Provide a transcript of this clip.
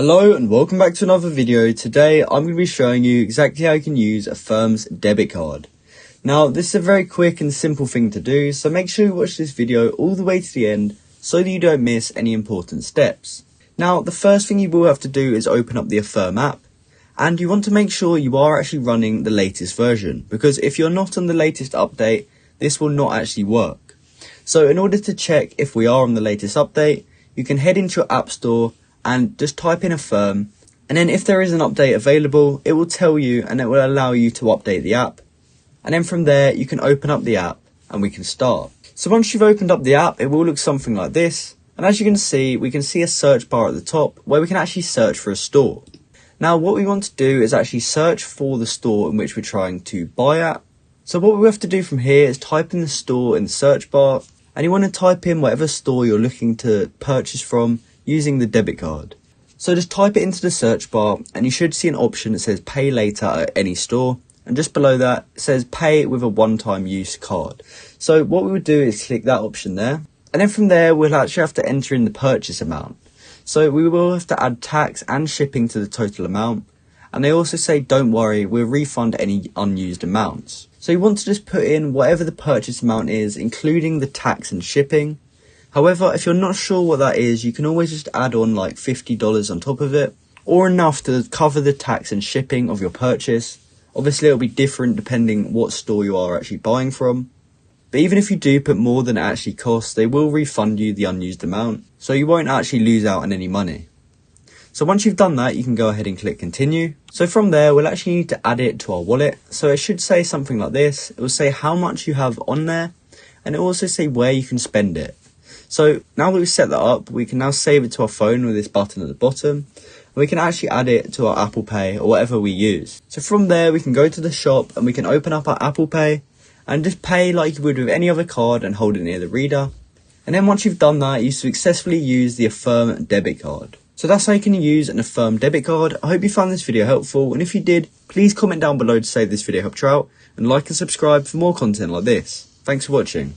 Hello and welcome back to another video. Today I'm going to be showing you exactly how you can use Affirm's debit card. Now this is a very quick and simple thing to do, so make sure you watch this video all the way to the end so that you don't miss any important steps. Now the first thing you will have to do is open up the Affirm app, and you want to make sure you are actually running the latest version, because if you're not on the latest update, this will not actually work. So in order to check if we are on the latest update, you can head into your app store and just type in Affirm, and then if there is an update available, it will tell you and it will allow you to update the app. And then from there you can open up the app and we can start. So once you've opened up the app, it will look something like this, and as you can see, we can see a search bar at the top where we can actually search for a store. Now what we want to do is actually search for the store in which we're trying to buy at. So what we have to do from here is type in the store in the search bar, and you want to type in whatever store you're looking to purchase from using the debit card. So just type it into the search bar and you should see an option that says pay later at any store, and just below that it says pay with a one-time use card. So what we would do is click that option there, and then from there we'll actually have to enter in the purchase amount. So we will have to add tax and shipping to the total amount, and they also say don't worry, we'll refund any unused amounts. So you want to just put in whatever the purchase amount is, including the tax and shipping. However, if you're not sure what that is, you can always just add on like $50 on top of it, or enough to cover the tax and shipping of your purchase. Obviously it'll be different depending what store you are actually buying from. But even if you do put more than it actually costs, they will refund you the unused amount, so you won't actually lose out on any money. So once you've done that, you can go ahead and click continue. So from there, we'll actually need to add it to our wallet. So it should say something like this. It will say how much you have on there, and it will also say where you can spend it. So now that we've set that up, we can now save it to our phone with this button at the bottom. We can actually add it to our Apple Pay or whatever we use. So from there, we can go to the shop and we can open up our Apple Pay and just pay like you would with any other card and hold it near the reader. And then once you've done that, you successfully use the Affirm debit card. So that's how you can use an Affirm debit card. I hope you found this video helpful, and if you did, please comment down below to say this video helped you out, and like and subscribe for more content like this. Thanks for watching.